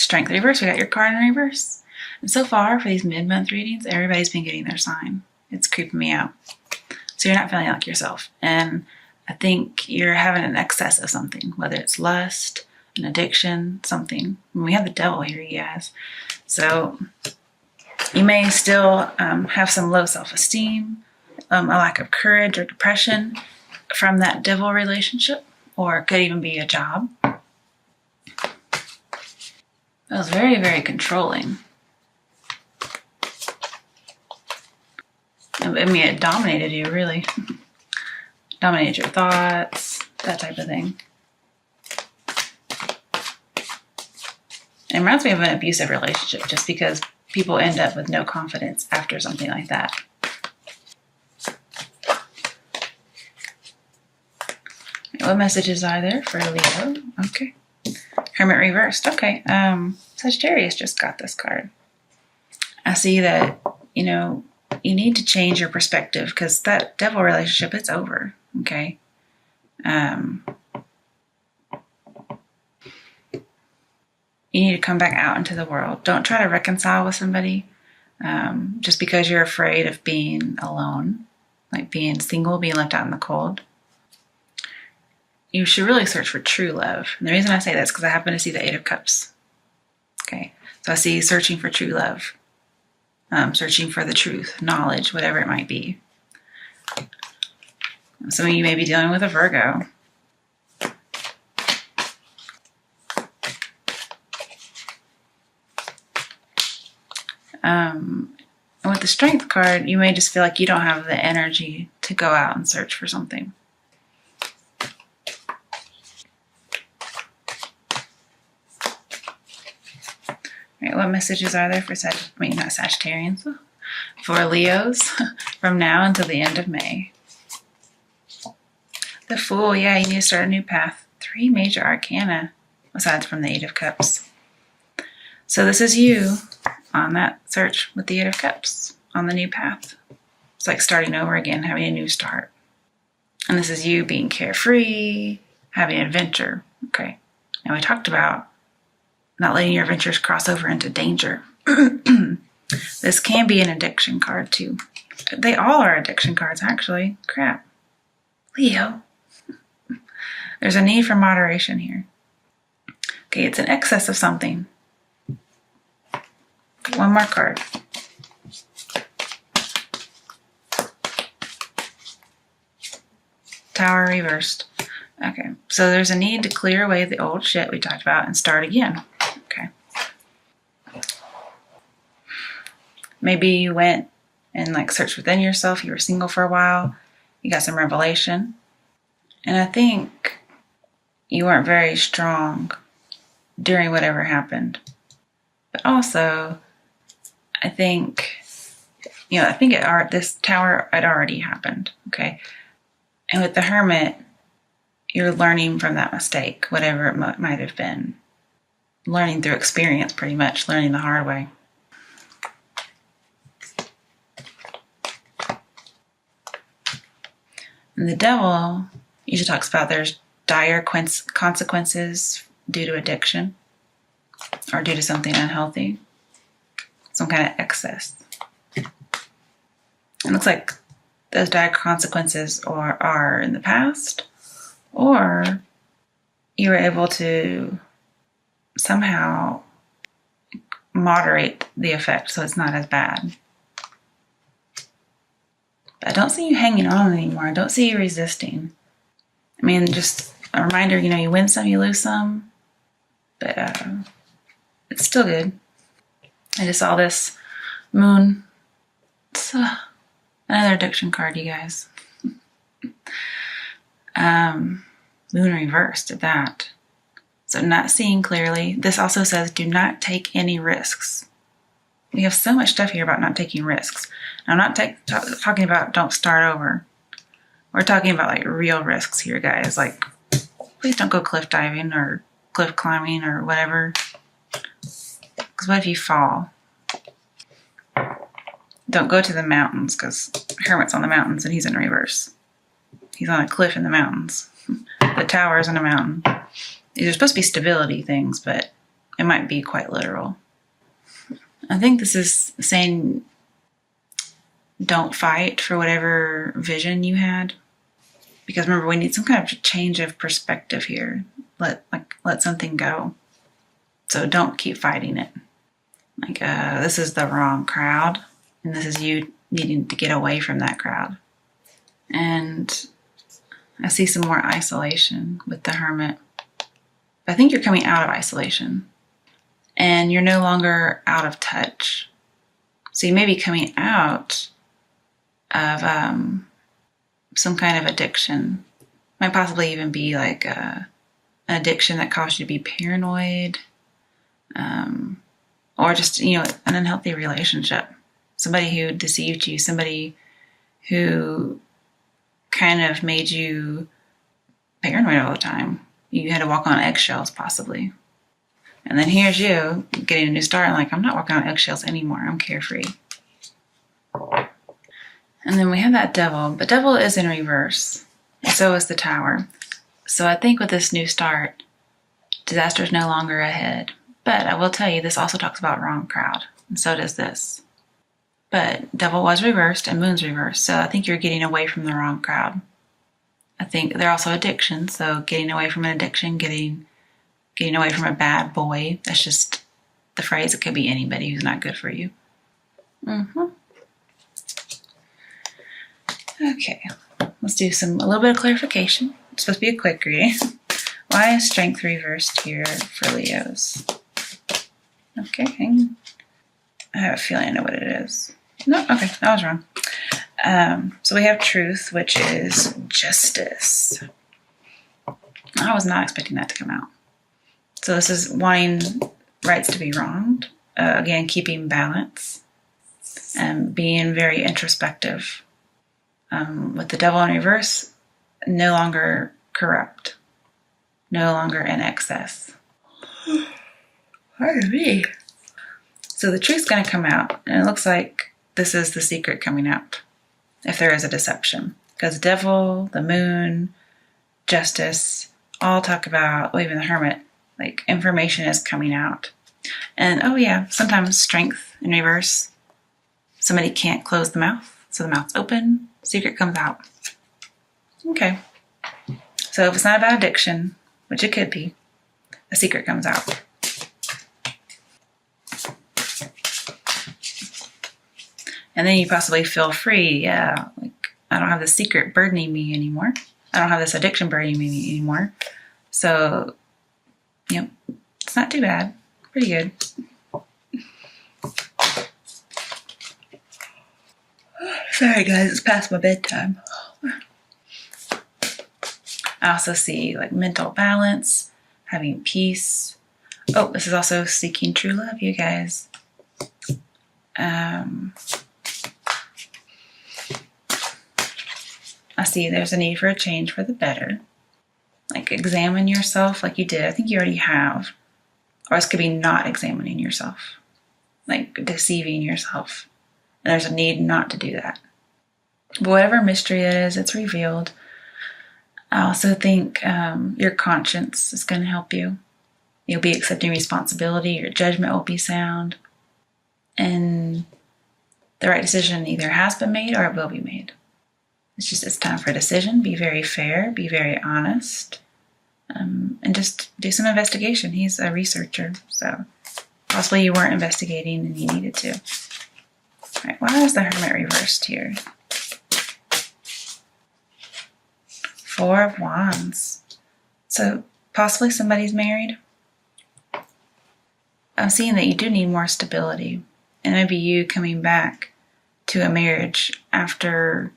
Strength reverse, we got your card in reverse. And so far, for these mid-month readings, everybody's been getting their sign. It's creeping me out. So you're not feeling like yourself. And I think you're having an excess of something, whether it's lust, an addiction, something. And we have the devil here, you guys. So you may still have some low self-esteem, a lack of courage or depression from that devil relationship, or it could even be a job. That was very, very controlling. I mean, it dominated you, really. Dominated your thoughts, that type of thing. It reminds me of an abusive relationship, just because people end up with no confidence after something like that. What messages are there for Leo? Okay. Hermit reversed. Okay. Sagittarius just got this card. I see that, you need to change your perspective, because that devil relationship, it's over. Okay. You need to come back out into the world. Don't try to reconcile with somebody just because you're afraid of being alone, like being single, being left out in the cold. You should really search for true love. And the reason I say that is because I happen to see the Eight of Cups. Okay. So I see searching for true love, searching for the truth, knowledge, whatever it might be. Some of you may be dealing with a Virgo. And with the Strength card, you may just feel like you don't have the energy to go out and search for something. Right, what messages are there for not Sagittarians, for Leos from now until the end of May? The Fool, yeah, you need to start a new path. 3 major arcana, aside from the Eight of Cups. So this is you on that search with the Eight of Cups, on the new path. It's like starting over again, having a new start. And this is you being carefree, having an adventure. Okay, now we talked about not letting your adventures cross over into danger. This can be an addiction card too. They all are addiction cards, actually. Crap. Leo. There's a need for moderation here. Okay, it's an excess of something. One more card. Tower reversed. Okay, so there's a need to clear away the old shit we talked about and start again. Okay. Maybe you went and searched within yourself. You were single for a while. You got some revelation. And I think you weren't very strong during whatever happened. But also, I think this tower had already happened. Okay. And with the Hermit, you're learning from that mistake, whatever it might have been. Learning through experience, pretty much. Learning the hard way. And the Devil usually talks about there's dire consequences due to addiction or due to something unhealthy, some kind of excess. It looks like those dire consequences are in the past, or you were able to somehow moderate the effect so it's not as bad. But I don't see you hanging on anymore. I don't see you resisting. I mean, just a reminder, you win some, you lose some, but it's still good. I just saw this Moon. It's another addiction card, you guys. Moon reversed at that. So not seeing clearly. This also says do not take any risks. We have so much stuff here about not taking risks. I'm not talking about don't start over. We're talking about real risks here, guys. Please don't go cliff diving or cliff climbing or whatever. Because what if you fall? Don't go to the mountains, because Hermit's on the mountains and he's in reverse. He's on a cliff in the mountains. The tower is on a mountain. These are supposed to be stability things, but it might be quite literal. I think this is saying don't fight for whatever vision you had. Because remember, we need some kind of change of perspective here. Let something go. So don't keep fighting it. This is the wrong crowd, and this is you needing to get away from that crowd. And I see some more isolation with the Hermit. I think you're coming out of isolation, and you're no longer out of touch. So you may be coming out of some kind of addiction. Might possibly even be like an addiction that caused you to be paranoid, or just, an unhealthy relationship. Somebody who deceived you, somebody who kind of made you paranoid all the time. You had to walk on eggshells, possibly. And then here's you getting a new start, and I'm not walking on eggshells anymore. I'm carefree. And then we have that Devil, but Devil is in reverse, and so is the Tower. So I think with this new start, disaster is no longer ahead. But I will tell you, this also talks about wrong crowd, and so does this. But Devil was reversed and Moon's reversed, so I think you're getting away from the wrong crowd. I think they're also addictions, so getting away from an addiction, getting away from a bad boy. That's just the phrase. It could be anybody who's not good for you. Okay, let's do a little bit of clarification. It's supposed to be a quick reading. Why is Strength reversed here for Leos? Okay, I have a feeling I know what it is. No, okay, I was wrong. So we have Truth, which is justice. I was not expecting that to come out. So this is wanting rights to be wronged. Again, keeping balance and being very introspective. With the Devil in reverse, no longer corrupt, no longer in excess. Pardon me. So the truth's going to come out, and it looks like this is the secret coming out, if there is a deception. Because Devil, the Moon, Justice, all talk about, even the Hermit, information is coming out. And sometimes Strength in reverse, somebody can't close the mouth, so the mouth's open, secret comes out. Okay. So if it's not about addiction, which it could be, a secret comes out. And then you possibly feel free. Yeah, I don't have this secret burdening me anymore. I don't have this addiction burdening me anymore. So, it's not too bad. Pretty good. Sorry guys, it's past my bedtime. I also see mental balance, having peace. Oh, this is also seeking true love, you guys. I see there's a need for a change for the better. Examine yourself like you did. I think you already have. Or this could be not examining yourself. Deceiving yourself. And there's a need not to do that. But whatever mystery it is, it's revealed. I also think your conscience is going to help you. You'll be accepting responsibility. Your judgment will be sound. And the right decision either has been made or it will be made. It's time for a decision. Be very fair. Be very honest. And just do some investigation. He's a researcher, so possibly you weren't investigating and you needed to. All right, why is the Hermit reversed here? 4 of Wands. So possibly somebody's married. I'm seeing that you do need more stability. And maybe you coming back to a marriage after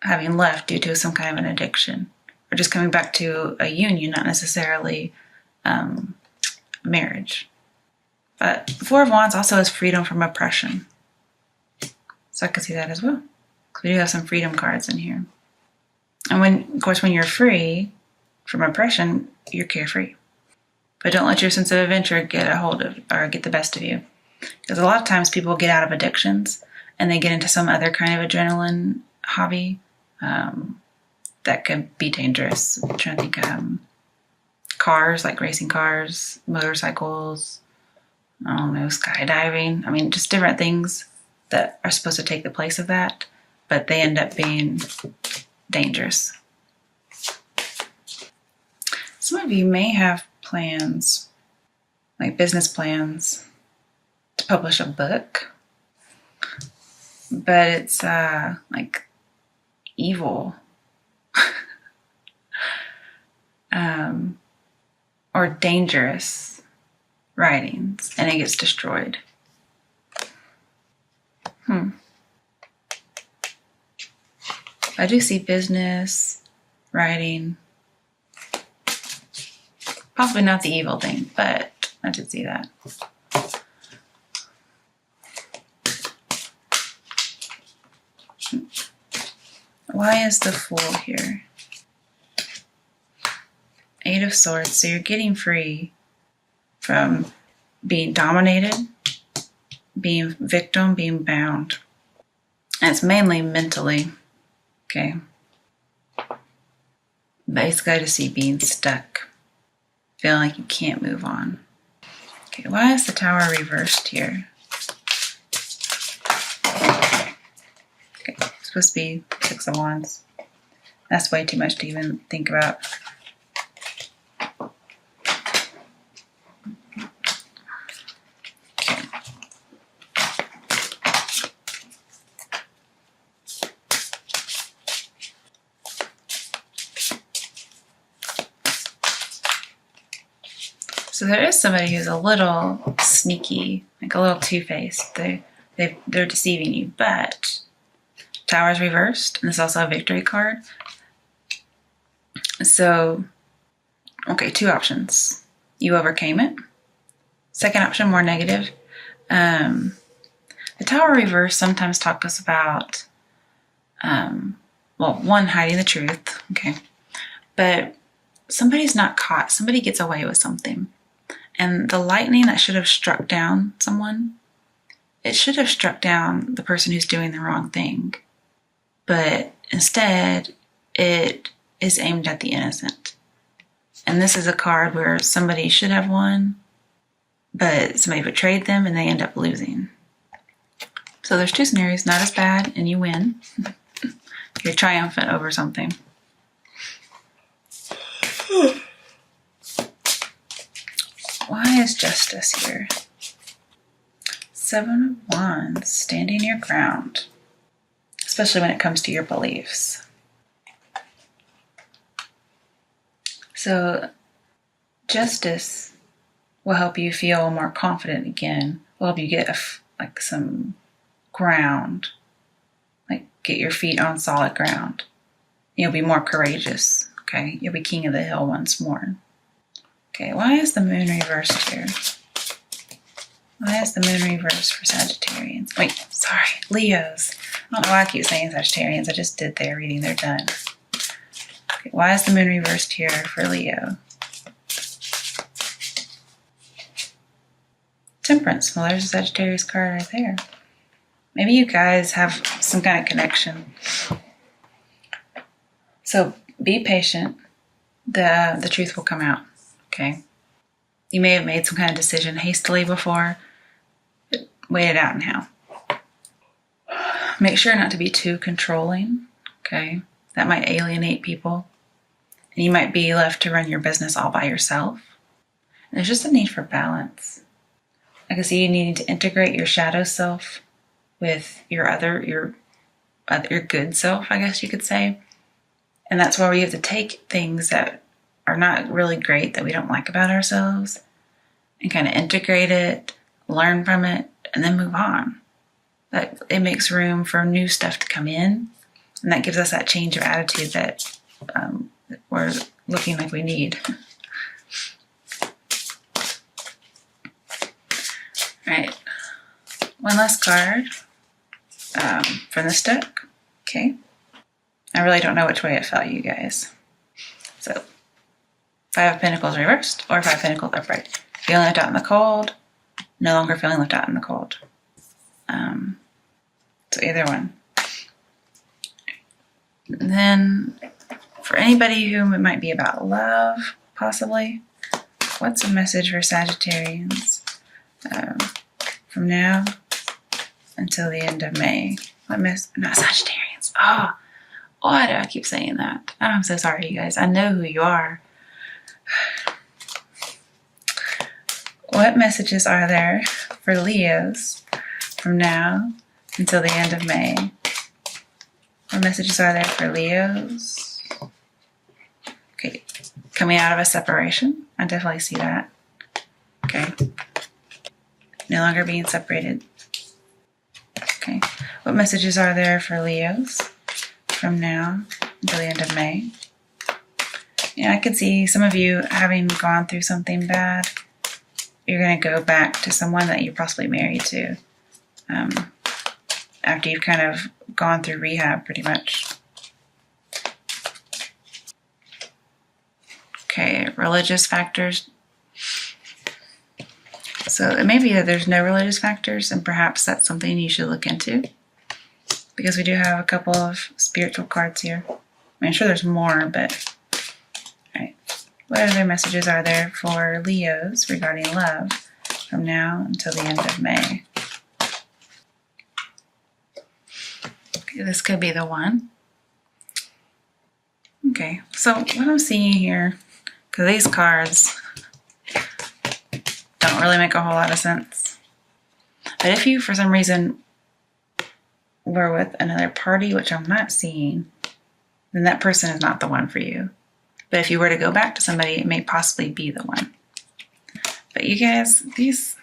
having left due to some kind of an addiction. Or just coming back to a union, not necessarily marriage. But 4 of Wands also has freedom from oppression. So I could see that as well. Because we do have some freedom cards in here. And when you're free from oppression, you're carefree. But don't let your sense of adventure get a hold of or get the best of you. Because a lot of times people get out of addictions and they get into some other kind of adrenaline hobby that could be dangerous. I'm trying to think cars, like racing cars, motorcycles, I don't know, skydiving. I mean, just different things that are supposed to take the place of that, but they end up being dangerous. Some of you may have plans, like business plans, to publish a book, but it's like evil or dangerous writings, and it gets destroyed. I do see business writing. Possibly not the evil thing, but I did see that. Why is the Fool here? Eight of Swords. So you're getting free from being dominated, being victim, being bound. And it's mainly mentally, okay? Basically, I just see being stuck, feeling like you can't move on. Okay, why is the Tower reversed here? Okay, it's supposed to be Six of Wands. That's way too much to even think about. So there is somebody who's a little sneaky, like a little two-faced. They're deceiving you, but Tower's reversed, and there's also a victory card. So, okay, two options. You overcame it. Second option, more negative. The Tower reverse sometimes talks about, one, hiding the truth, okay, but somebody's not caught. Somebody gets away with something. And the lightning that should have struck down someone, it should have struck down the person who's doing the wrong thing. But instead, it is aimed at the innocent. And this is a card where somebody should have won, but somebody betrayed them and they end up losing. So there's two scenarios, not as bad, and you win. You're triumphant over something. Why is Justice here? Seven of Wands, standing your ground, especially when it comes to your beliefs. So Justice will help you feel more confident again, will help you get some ground, like get your feet on solid ground. You'll be more courageous, okay? You'll be king of the hill once more. Okay, why is the Moon reversed here? Why is the Moon reversed for Sagittarians? Wait, sorry, Leos. I don't know why I keep saying Sagittarians. I just did their reading. They're done. Okay, why is the Moon reversed here for Leo? Temperance. Well, there's a Sagittarius card right there. Maybe you guys have some kind of connection. So be patient. The truth will come out. Okay. You may have made some kind of decision hastily before, but wait it out now. Make sure not to be too controlling. Okay. That might alienate people. And you might be left to run your business all by yourself. And there's just a need for balance. I can see you needing to integrate your shadow self with your good self, I guess you could say. And that's where we have to take things that are not really great, that we don't like about ourselves, and kind of integrate it, learn from it, and then move on. That it makes room for new stuff to come in, and that gives us that change of attitude that we're looking like we need. All right, one last card from this deck. Okay, I really don't know which way it fell, you guys. So, Five of Pentacles reversed or Five of Pentacles upright. Feeling left out in the cold, no longer feeling left out in the cold. So either one. And then for anybody whom it might be about love, possibly, what's a message for Sagittarians? from now until the end of May. Not Sagittarians. Oh, why do I keep saying that? I'm so sorry, you guys. I know who you are. What messages are there for Leos from now until the end of May? What messages are there for Leos? Okay, coming out of a separation. I definitely see that. Okay. No longer being separated. Okay. What messages are there for Leos from now until the end of May? Yeah, I could see some of you having gone through something bad. You're going to go back to someone that you're possibly married to after you've kind of gone through rehab pretty much. Okay, religious factors. So it may be that there's no religious factors, and perhaps that's something you should look into, because we do have a couple of spiritual cards here. I mean, I'm sure there's more, but all right. What other messages are there for Leos regarding love from now until the end of May? Okay, this could be the one. Okay, so what I'm seeing here, because these cards don't really make a whole lot of sense. But if you, for some reason, were with another party, which I'm not seeing, then that person is not the one for you. But if you were to go back to somebody, it may possibly be the one. But you guys, these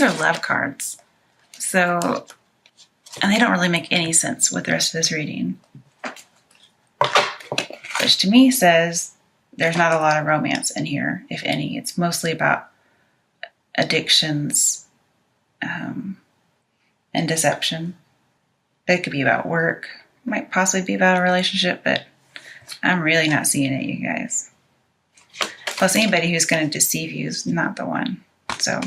are love cards. So, and they don't really make any sense with the rest of this reading. Which to me says there's not a lot of romance in here, if any. It's mostly about addictions and deception. It could be about work. It might possibly be about a relationship, but I'm really not seeing it, you guys. Plus, anybody who's going to deceive you is not the one. So